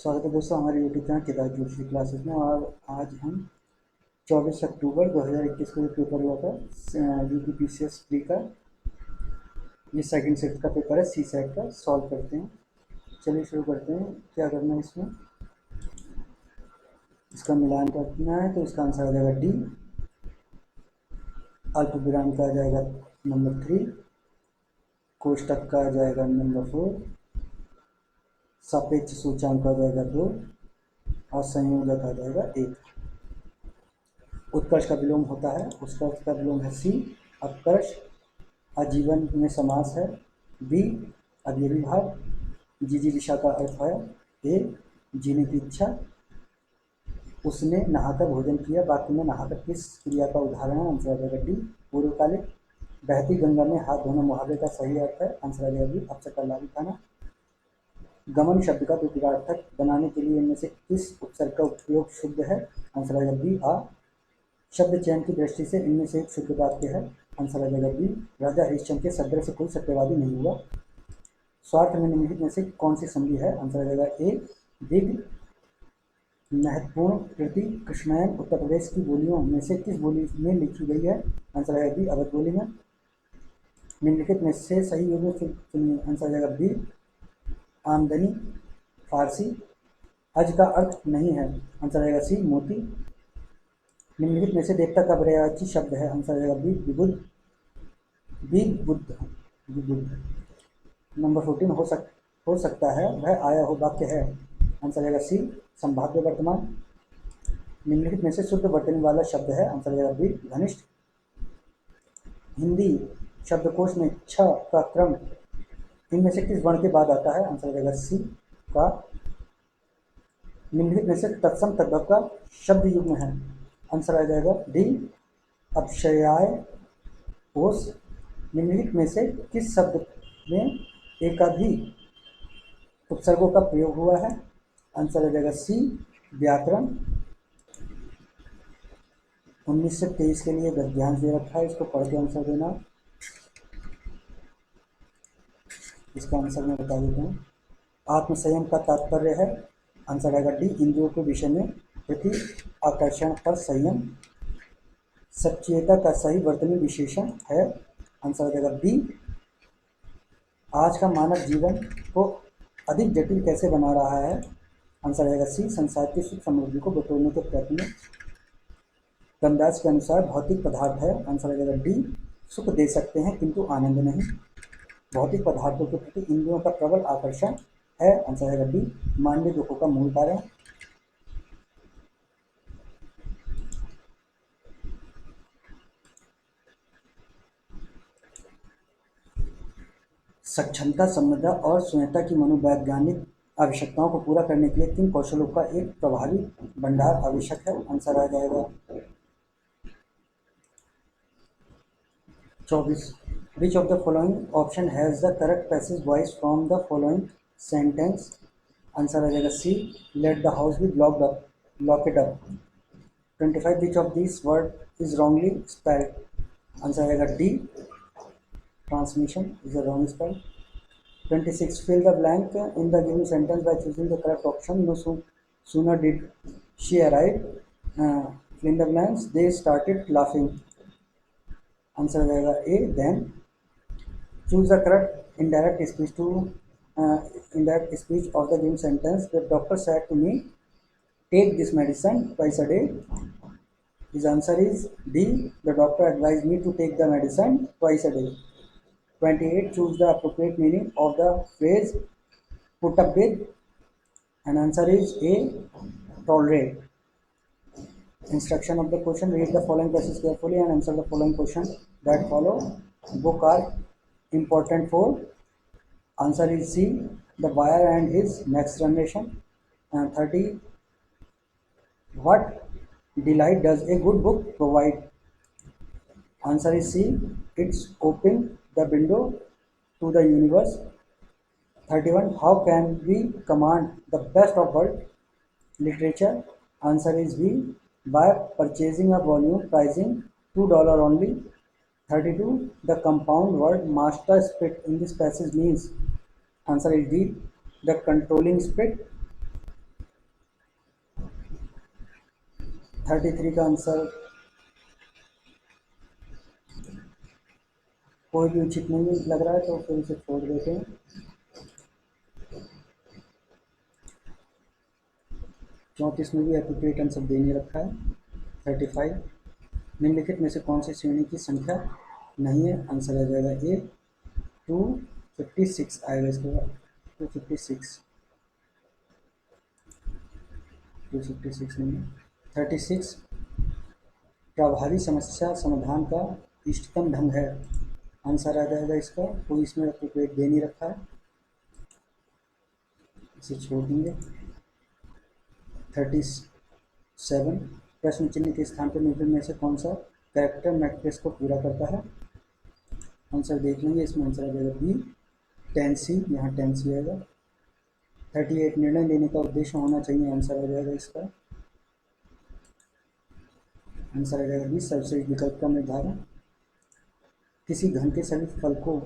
स्वागत है दोस्तों हमारे यूट्यूब चैनल किताब दूसरी क्लासेस में। और आज हम 24 अक्टूबर 2021 को जो पेपर हुआ था UPPCS प्री का, ये सेकंड शिफ्ट का पेपर है, सी सेट का, सॉल्व करते हैं। चलिए शुरू करते हैं। क्या करना है इसमें, इसका मिलान करना है तो इसका आंसर आ जाएगा डी। अल्प विराम का आ जाएगा नंबर 3, कोष्टक का आ जाएगा नंबर 4, सापेक्ष सूचांक आ जाएगा 2 और संयोजक आ जाएगा 1। उत्कर्ष का विलोम होता है, उत्कर्ष का विलोम है सी, अपकर्ष। आजीवन में समास है बी, अवयवी भाव। जीजी दिशा का अर्थ है ए, जीने की इच्छा। उसने नहाकर भोजन किया, वाक्य में नहाकर किस क्रिया का उदाहरण है? आंसर आ जाएगा डी, पूर्वकालिक। बहती गंगा में हाथ धोना मुहावरे का सही अर्थ है? आंसर आ जाएगा बी, अपशब्द का लाभ उठाना। गमन शब्द का प्रतीकार्थक बनाने के लिए इनमें से किस उपसर्ग का उपयोग शुद्ध है? आंसर आ जाएगा बी, आ। शब्द चयन की दृष्टि से इनमें से एक शुद्ध वाक्य है? आंसर आ जाएगा बी, राजा हरिश्चंद्र के सदृश से कोई सत्यवादी नहीं हुआ। स्वार्थ में निम्नलिखित में से कौन सी संधि है? आंसर आ जाएगा ए, दिग। महत्वपूर्ण कृति कृष्णायन उत्तर प्रदेश की बोलियों में से किस बोली में लिखी गई है? आंसर आएगा बी, अवध बोली में। निम्नलिखित में से सही योग चुनिए। आंसर आ जाएगा बी, आमदनी, फारसी। हज का अर्थ नहीं है? आंसर आएगा सी, मोती। निम्नलिखित में से देवता का पर्यायवाची शब्द है? आंसर आएगा बी, विबुध, विबुद्ध, विबुद्ध। नंबर 14 हो सकता है वह आया हो वाक्य है? आंसर आएगा सी, संभाव्य वर्तमान। निम्नलिखित में से शुद्ध वर्तनी वाला शब्द है? आंसर आएगा बी, घनिष्ठ। हिंदी शब्दकोश में छ का क्रम इनमें से किस वर्ण के बाद आता है? आंसर आएगा सी, का। निम्नलिखित में से तत्सम तद्भव का शब्द युग्म है? आंसर आ जाएगा डी, अपशयाय ओस। निम्नलिखित में से किस शब्द में एकाधिक उपसर्गों का प्रयोग हुआ है? आंसर आ जाएगा सी, व्याकरण। 19 से 23 के लिए गद्यांश दे रखा है, इसको पढ़ के आंसर देना। इसका आंसर मैं बता देता हूँ। आत्मसंयम का तात्पर्य है? आंसर आएगा डी, इंद्रियों के विषय में प्रति आकर्षण पर संयम। सच्चेता का सही वर्तनी विशेषण है? आंसर आ जाएगा बी। आज का मानव जीवन को अधिक जटिल कैसे बना रहा है? आंसर आएगा सी, संसार की सुख समृद्धि को बटोरने के प्रयत्न में। रमदास के अनुसार भौतिक पदार्थ है? आंसर आ जाएगा डी, सुख दे सकते हैं किंतु आनंद नहीं। भौतिक पदार्थों के प्रति इंद्रियों का प्रबल आकर्षण है? आंसर आएगा डी, मानवीय दुखों का मूल कारण। सक्षमता, समृद्धता और स्वयंता की मनोवैज्ञानिक आवश्यकताओं को पूरा करने के लिए किन कौशलों का एक प्रभावी भंडार आवश्यक है? आंसर आ जाएगा 24। Which of the following option has the correct passage voice from the following sentence? Answer आ जाएगा C, let the house be locked up, lock it up. 25 which of this word is wrongly spelled? Answer आएगा D, transmission is a wrong spell. 26 fill the blank in the given sentence by choosing the correct option. No sooner did she arrive, fill in the blanks, they started laughing. Answer आएगा A, then. Choose the correct indirect speech to indirect speech of the given sentence. The doctor said to me, take this medicine twice a day. His answer is D, the doctor advised me to take the medicine twice a day. 28 choose the appropriate meaning of the phrase put up with, and answer is A, tolerate. Instruction of the question: read the following passage carefully and answer the following question that follow. Book are important for? Answer is C, The Wire and his next generation. 30 what delight does a good book provide? Answer is C, it's open the window to the universe. 31 how can we command the best of world literature? Answer is B, by purchasing a volume pricing $2 only. 32 the compound word master spirit in this passage means? Answer is D, the controlling spirit. 33 का answer कोई भी उचित नहीं लग रहा है तो फिर इसे छोड़ देते हैं। 34 में भी एप्रोप्रिएट आंसर दे नहीं रखा है। 35 निम्नलिखित में से कौन सी श्रेणी की संख्या नहीं है? आंसर आ जाएगा ए 256 आएगा इसके बाद। 256 नहीं है। 36 प्रभावी समस्या समाधान का इष्टतम ढंग है। आंसर आ जाएगा इसका, कोई इसमें एप्रोप्रिएट दे नहीं रखा है, इसे छोड़ देंगे। 37 प्रश्न चिन्ह के स्थान पर निम्न में से कौन सा कैरेक्टर मैट्रिक्स को पूरा करता है? आंसर देख लेंगे, इसमें आंसर आ जाएगा बी 10C, यहाँ 10C आएगा। 38 निर्णय लेने का उद्देश्य होना चाहिए। आंसर आ जाएगा इसका, आंसर आ जाएगा बी सर्वश्रेष्ठ विकल्प का निर्धारण। किसी घन के सभी फलकों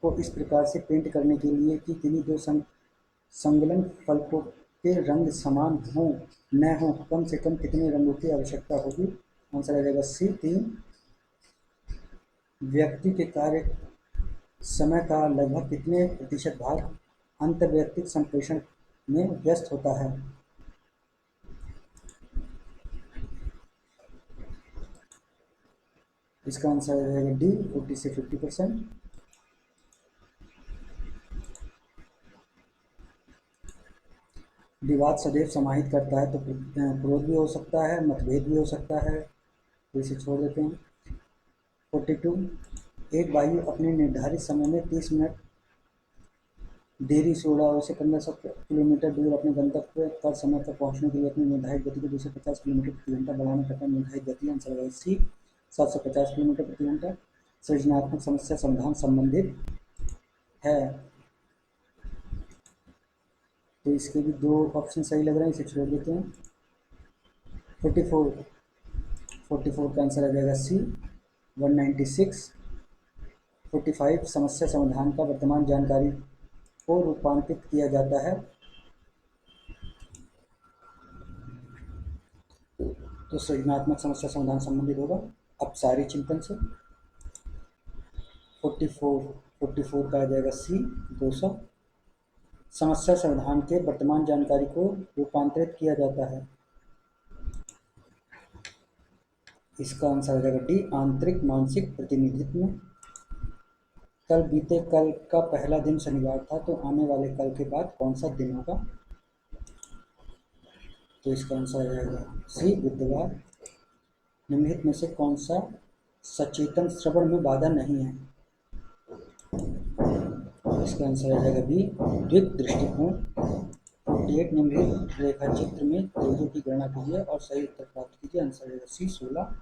को इस प्रकार से पेंट करने के लिए कि किन्हीं दो संलग्न फलकों के रंग समान हों न हो, कम से कम कितने रंगों की आवश्यकता होगी? आंसर आ जाएगा सी 3। व्यक्ति के कार्य समय का लगभग कितने प्रतिशत भाग अंतर्वैयक्तिक संप्रेषण में व्यस्त होता है? इसका आंसर आ जाएगा डी 40 से 50%। विवाद सदैव समाहित करता है तो क्रोध भी हो सकता है, मतभेद भी हो सकता है, तो इसे छोड़ देते हैं। 42 एक वायु अपने निर्धारित समय में 30 मिनट देरी से उड़ा उसे 1500 किलोमीटर दूर अपने गंतव्य पर समय पर पहुंचने के लिए अपनी निर्धारित गति को 250 किलोमीटर प्रति घंटा बढ़ाने तक निर्धारित गति। आंसर है सी 750 किलोमीटर प्रति घंटा। सृजनात्मक समस्या समाधान संबंधित है, तो इसके भी दो ऑप्शन सही लग रहे हैं, इसे छोड़ देते हैं। 44 का आंसर आ जाएगा सी 196। 45 समस्या समाधान का वर्तमान जानकारी को रूपांतरित किया जाता है, तो सृजनात्मक समस्या समाधान संबंधित होगा अपसारी चिंतन से। 44 का आ जाएगा सी 200। समस्या समाधान के वर्तमान जानकारी को रूपांतरित किया जाता है, इसका आंसर आ जाएगा डी आंतरिक मानसिक प्रतिनिधित्व में। कल बीते कल का पहला दिन शनिवार था, तो आने वाले कल के बाद कौन सा दिन होगा? तो इसका आंसर आ जाएगा सी बुधवार। निम्नलिखित में से कौन सा सचेतन श्रवण में बाधा नहीं है? इसका आंसर आ जाएगा बी द्विक दृष्टिकोण। 48 निम्नलिखित रेखा चित्र में तेजों की गणना कीजिए और सही उत्तर प्राप्त कीजिए। आंसर आ जाएगा सी 16।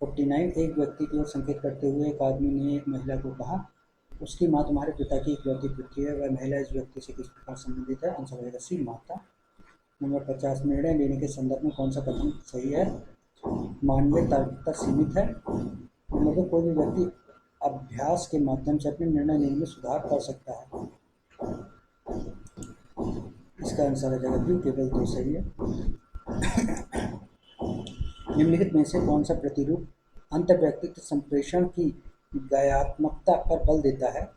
49 एक व्यक्ति की ओर संकेत करते हुए एक आदमी ने एक महिला को कहा, उसकी माँ तुम्हारे पिता की इकलौती पुत्री है, वह महिला इस व्यक्ति से किस प्रकार संबंधित है? आंसर रहेगा सी माता। नंबर 50 निर्णय लेने के संदर्भ में कौन सा कथन सही है? मानवीय तार्किकता सीमित है। नंबर 2 कोई भी व्यक्ति अभ्यास के माध्यम से अपने निर्णय लेने में सुधार कर सकता है। इसका आंसर आ जाएगा बी केवल 2 सही है। निम्नलिखित में से कौन सा प्रतिरूप अंतर्वैयक्तिक संप्रेषण की गायात्मकता पर बल देता है?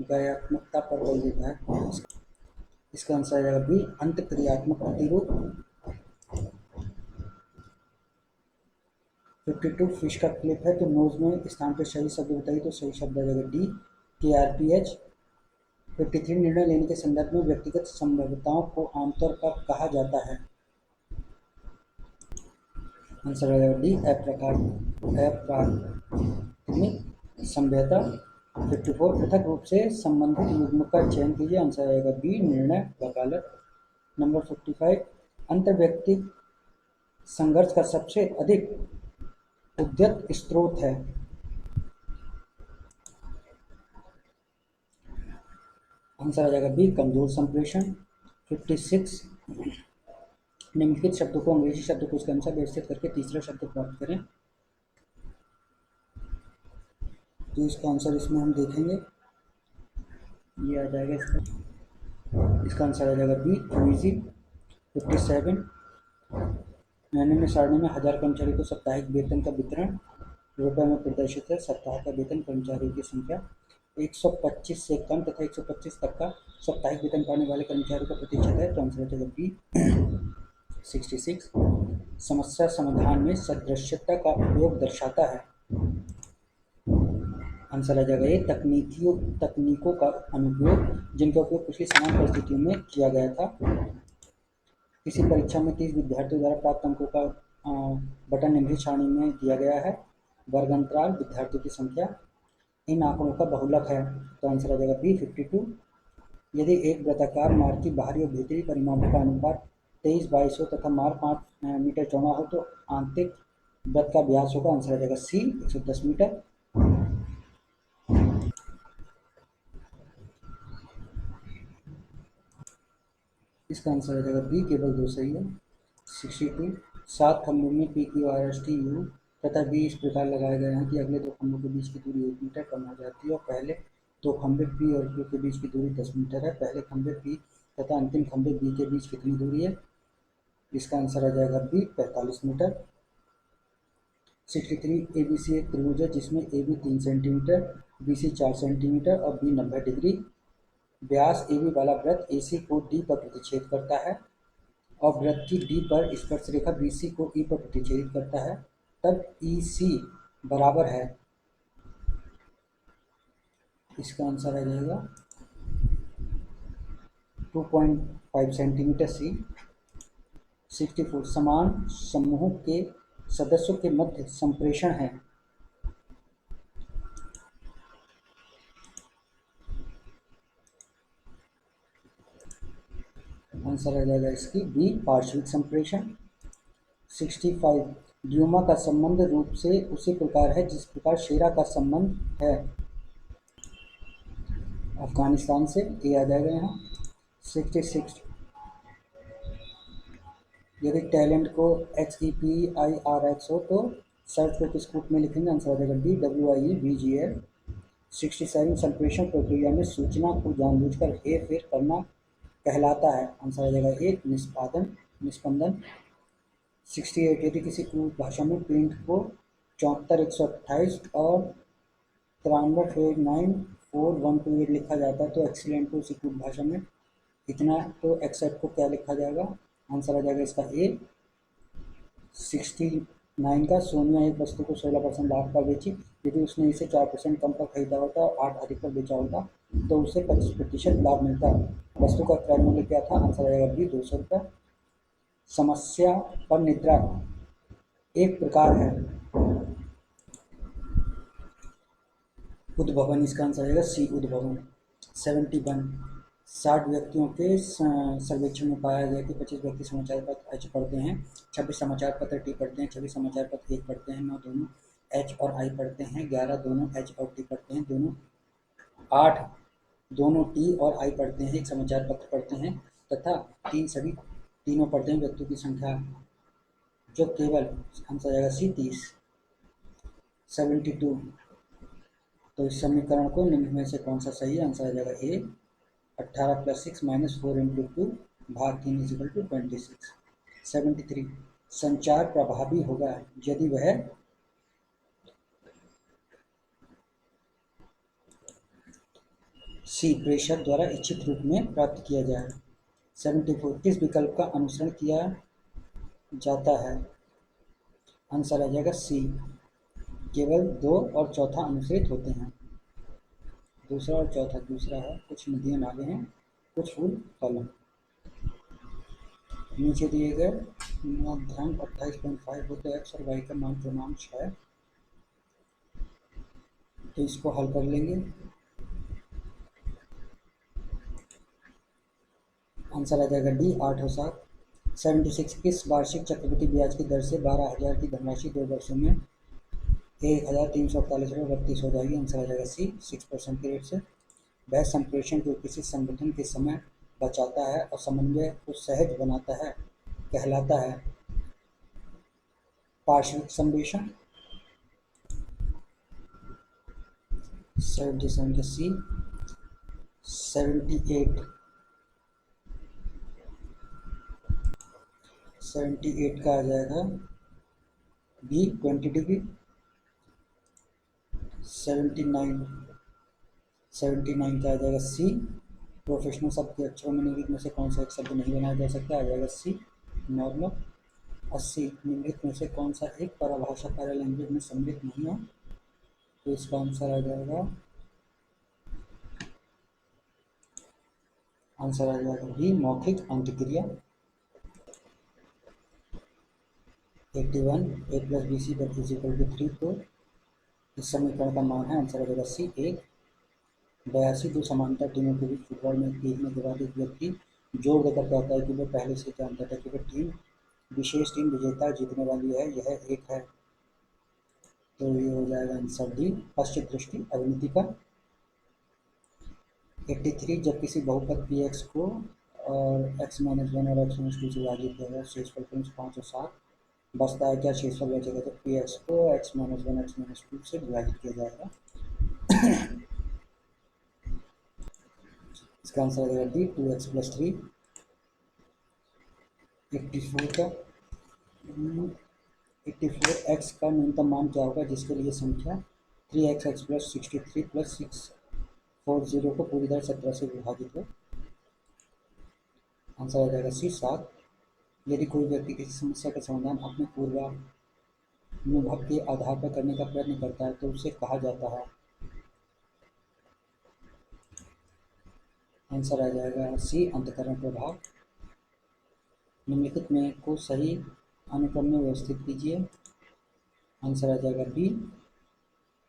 गायात्मकता पर बल देता है, इसका आंसर आ जाएगा बी अंतक्रियात्मक प्रतिरूप। 52 फिश का क्लिप है, तो नोज में स्थान पर सही शब्द बताइए, तो सही शब्द आ जाएगा डी KRPH। 53 निर्णय लेने के संदर्भ में व्यक्तिगत संभाव्यताओं को आमतौर पर कहा जाता है। आंसर आ जाएगा डी अप्राथमिक संभाव्यता। 54 पृथक रूप से संबंधित युग्म का चयन कीजिए। आंसर आएगा बी निर्णय वकालत। नंबर 55 अंतर्वैयक्तिक संघर्ष का सबसे अधिक उद्यत स्रोत है। आंसर आ जाएगा बी कमजोर संप्रेषण। 56 निम्नलिखित शब्दों को अंग्रेजी शब्दकोश के अनुसार व्यवस्थित करके तीसरा शब्द प्राप्त करें। तो इसका आंसर इसमें हम देखेंगे, ये आ जाएगा इसका आंसर आ जाएगा बी क्विजी। 57 निम्न सारणी में 1000 कर्मचारियों को साप्ताहिक वेतन का वितरण रुपये में प्रदर्शित है। सप्ताह का वेतन कर्मचारियों की संख्या 125 से कम तथा 125 तक का साप्ताहिक वेतन पाने वाले कर्मचारियों का प्रतिशत है, तो आंसर हो जाएगा बी 66। समस्या समाधान में सदृश्यता का उपयोग दर्शाता है, आंसर आ जाएगा ये तकनीकों का अनुप्रयोग जिनका उपयोग पिछली समान परिस्थितियों में किया गया था। किसी परीक्षा में 30 विद्यार्थियों द्वारा प्राप्त अंकों का बटन निम्नलिखित सारणी में दिया गया है। वर्गांतराल विद्यार्थियों की संख्या इन आंकड़ों का बहुलक है, तो आंसर आ जाएगा बी 52। यदि एक वृत्ताकार मार्ग की बाहरी और भीतरी परिमापों का अनुपात 23/22 हो तथा मार्ग 5 मीटर चौड़ा हो तो आंतरिक वृत्त का व्यास होगा, आंसर आ जाएगा सी 110 मीटर। इसका आंसर आ जाएगा बी, केवल 2 सही है। 62 7 खंभों में P Q R S T U तथा बी इस प्रकार लगाए गए हैं कि अगले दो खंभों के बीच की दूरी 1 मीटर कम हो जाती है और पहले दो खंभे पी और क्यू के बीच की दूरी 10 मीटर है। पहले खंभे पी तथा अंतिम खंभे बी के बीच कितनी दूरी है? इसका आंसर आ जाएगा B 45 metre. 63 A B C एक त्रिभुज है जिसमें A B 3 centimetre, B C 4 centimetre और बी 90 डिग्री। व्यास ए बी वाला वृत्त ए सी को डी पर प्रतिच्छेद करता है और वृत्त की डी पर स्पर्श रेखा बी सी को ई पर प्रतिच्छेदित करता है, तब ई सी बराबर है। इसका आंसर आ जाएगा 2.5 सेंटीमीटर सी। 64 समान समूह के सदस्यों के मध्य संप्रेषण है, आंसर आ जाएगा इसकी बी पार्श्विक संप्रेषण। 65 ड्यूमा का संबंध रूप से उसी प्रकार है जिस प्रकार शेरा का संबंध है अफगानिस्तान से, ये आ जाएगा यहाँ। 66 यदि टैलेंट को HEPIRX हो तो शर्त को किस कूट में लिखेंगे? आंसर आ जाएगा डी WIEVGL। 67 संप्रेषण प्रक्रिया में सूचना को जानबूझकर हेर फेर करना कहलाता है, आंसर आ जाएगा एक निष्पंदन। 68 यदि किसी कूट भाषा में प्रिंट को 74 128 और 93 4128 लिखा जाता है तो एक्सीलेंट को उसी कूट भाषा में इतना, तो एक्सेप्ट को क्या लिखा जाएगा? आंसर आ जाएगा इसका ए। 69 का सोनिया एक वस्तु को 16% लाभ पर बेची, यदि उसने इसे 4% कम पर खरीदा होता और 8 अधिक पर बेचा होता तो उसे 25% लाभ मिलता। वस्तु का क्रय मूल्य क्या था? आंसर आएगा बी 200 रुपये। समस्या पर निद्रा एक प्रकार है उद्भवन, इसका आंसर आएगा सी उद्भवन। 71 60 व्यक्तियों के सर्वेक्षण में पाया गया कि 25 व्यक्ति समाचार पत्र एच पढ़ते हैं, 26 समाचार पत्र टी पढ़ते हैं, 26 समाचार पत्र एक पढ़ते हैं, 9 दोनों एच और आई पढ़ते हैं, 11 दोनों एच और टी पढ़ते हैं, 8 दोनों टी और आई पढ़ते हैं, एक समाचार पत्र पढ़ते हैं तथा 3 सभी तीनों पढ़ते हैं। व्यक्तियों की संख्या जो केवल, आंसर आएगा सी 30। 72 तो इस समीकरण को निम्न में से कौन सा सही है? आंसर आ जाएगा ए 18 + 6 - 4 × 2 भाग 3 = 26। 73 संचार प्रभावी होगा यदि वह सी प्रेषक द्वारा इच्छित रूप में प्राप्त किया जाए। 74 किस विकल्प का अनुसरण किया जाता है? आंसर आ जाएगा सी, केवल 2 और चौथा अनुसरित होते हैं। दूसरा और चौथा, दूसरा है कुछ नदियाँ नाले हैं, कुछ फूल फल हैं। नीचे दिए गए माध्यम 28.5 हो तो एक्स और वाई का मान क्रमांक है, तो इसको हल कर लेंगे। आंसर आ जाएगा डी 8 और 7। 76 किस वार्षिक चक्रवृद्धि ब्याज की दर से 12,000 की धनराशि 2 वर्षों में 1,348 रुपये 32 हो जाएगी? आंसर आ जाएगा सी 6% के रेट से। वह संप्रेषण जो किसी संगठन के समय बचाता है और समन्वय को सहज बनाता है कहलाता है पार्श्विक संप्रेषण। 77 का सी। 78 78 का आ जाएगा बी 20 डिग्री। 79 का आ जाएगा सी। प्रोफेशनल शब्द के अक्षरों में निम्नलिखित में से कौन सा एक शब्द नहीं बनाया जा सकता, आ जाएगा सी नॉर्मल। 80 निम्नलिखित में से कौन सा एक परिभाषा पैरालैंग्वेज में सम्मिलित नहीं है, तो इसका आंसर आ जाएगा बी मौखिक अंतक्रिया। 81 a plus b c but is equal to 3, तो इस समीकरण का मान है, आंसर आ जाएगा सी 1। 82 दो समांतर टीमों के बीच फुटबॉल में जीतने के बाद एक व्यक्ति जोर देकर कहता है कि वह पहले से जानता था कि वह विशेष टीम विजेता जीतने वाली है, यह एक है, तो ये हो जाएगा आंसर डी पश्चिम दृष्टि अवनीति का। 83 जब किसी बहुपद पी एक्स को और एक्स माइनस वन और एक्स माइनस टू से विभाजित किया गया, शेषफल क्रमश 5 और 7 बचता है, क्या शेषफल बचेगा, तो पी एक्स को x minus one x minus two से विभाजित किया जाएगा। इसका आंसर आ जाएगा डी 2x प्लस 3। 84 का 84 एक्स का न्यूनतम मान क्या होगा जिसके लिए संख्या 3x एक्स प्लस 63 प्लस 640 को पूरी तरह 17 से विभाजित हो, आंसर आ जाएगा सी 7। यदि कोई व्यक्ति किसी समस्या का समाधान अपने पूर्वानुभव के आधार पर करने का प्रयत्न करता है तो उसे कहा जाता है, आंसर आ जाएगा सी अंतःकरण प्रभाव। निम्नलिखित में को सही अनुक्रम में व्यवस्थित कीजिए, आंसर आ जाएगा बी।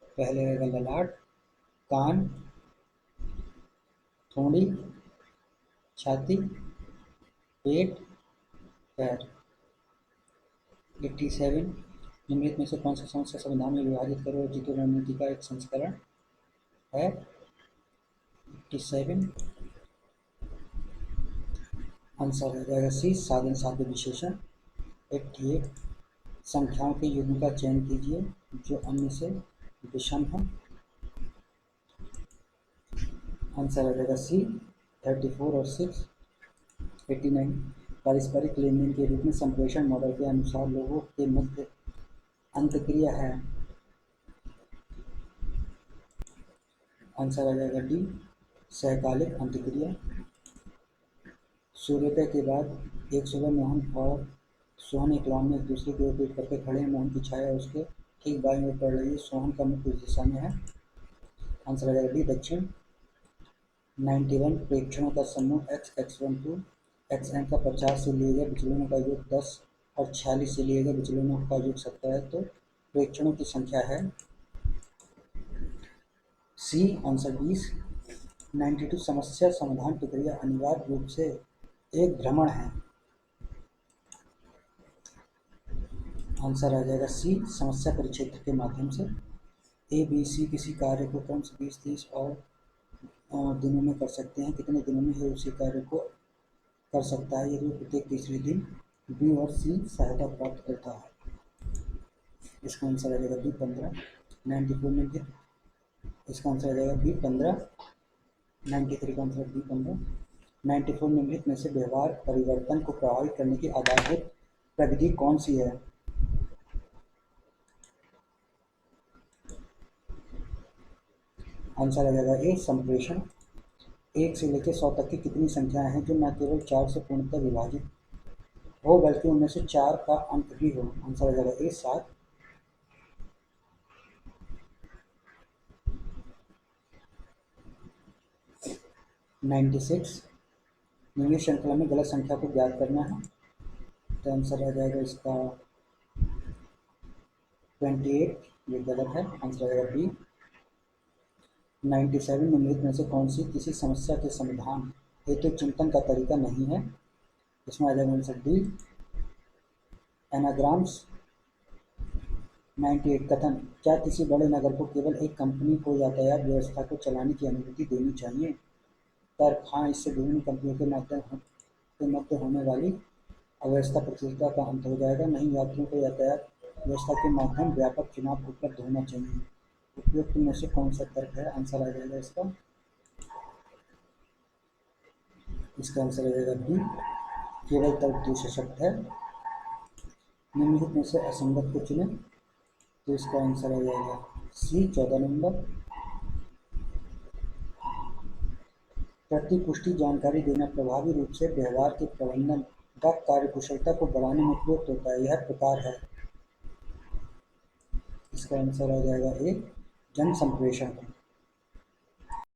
पहले रहेगा ललाट, कान, थोड़ी, छाती, पेट, पैर। 87 निम्नलिखित में से कौन सा समस्या समाधान में विभाजित करो और जीतो रणनीति का एक संस्करण है। 87 आंसर आ जाएगा सी साधन साध्य विशेषण। 88 संख्याओं के युग्म का चयन कीजिए जो अन्य से विषम है, आंसर आ जाएगा सी 34 और 6। 89 पारस्परिक लेनदेन के रूप में संप्रेषण मॉडल के अनुसार लोगों के मध्य अंतक्रिया है, आंसर आ जाएगा डी सहकालिक अंतक्रिया। सूर्योदय के बाद एक सुबह मोहन और सोहन एक लॉन में एक दूसरे की ओर पीट करके खड़े हैं। मोहन की छाया उसके ठीक बाईं ओर पड़ रही है, सोहन का मुख इस दिशा में है, आंसर आ जाएगा डी दक्षिण। 91 प्रेक्षणों का समूह एक्स x12 xn का 50 से लिए गए विचलनों का योग 10 और 46 से लिए गए विचलनों का योग 17 है, तो प्रेक्षणों की संख्या है सी आंसर 20। 92 समस्या समाधान प्रक्रिया अनिवार्य रूप से एक भ्रमण है, आंसर आ जाएगा सी समस्या परिक्षेत्र के माध्यम से। ए बी सी किसी कार्य को क्रम से 20 30 और दिनों में कर सकते हैं, कितने दिनों में है उसी कार्य को कर सकता है यदि प्रत्येक तीसरे दिन बी और सी सहायता प्राप्त करता है, इसका आंसर आ जाएगा बी 15। 94 में भी इसका आंसर आ जाएगा बी 15। 93 का आंसर बी 15। 94 निम्नलिखित में से व्यवहार परिवर्तन को प्रभावित करने की आधारभूत प्रविधि कौन सी है, आंसर आ जाएगा ए संप्रेषण। 1 से लेकर 100 तक की कितनी संख्याएं हैं जो न केवल 4 से पूर्णतः विभाजित हो बल्कि उनमें से 4 का अंक भी हो, आंसर आ जाएगा ए 7। 96 निम्नलिखित श्रृंखला में गलत संख्या को ज्ञात करना है, तो आंसर आ जाएगा इसका 28, ये गलत है, आंसर आ जाएगा बी। 97 निम्नलिखित में से कौन सी किसी समस्या के समाधान हेतु चिंतन का तरीका नहीं है, इसमें आ जाएगा आंसर डी एनाग्राम्स। 98 कथन क्या किसी बड़े नगर को केवल एक कंपनी को यातायात व्यवस्था को चलाने की अनुमति देनी चाहिए, तर्क हाँ, इससे विभिन्न कंपनियों के मध्य होने वाली अव्यवस्था प्रतियोगिता का अंत हो जाएगा, नहीं यात्रियों को यातायात व्यवस्था के माध्यम व्यापक चुनाव उपलब्ध होना चाहिए, उपयुक्त में से कौन सा तर्क है, आंसर आ जाएगा इसका आंसर आ जाएगा बी केवल तर्क 2 सशक्त है। निम्नलिखित में से असंगत को चुनें। तो इसका आंसर आ जाएगा सी 14 नंबर। प्रतिपुष्टि जानकारी देना प्रभावी रूप से व्यवहार के प्रबंधन व कार्यकुशलता को बढ़ाने में उपयुक्त होता है। यह प्रकार है। इसका आंसर आ जाएगा ए जन संप्रेषण।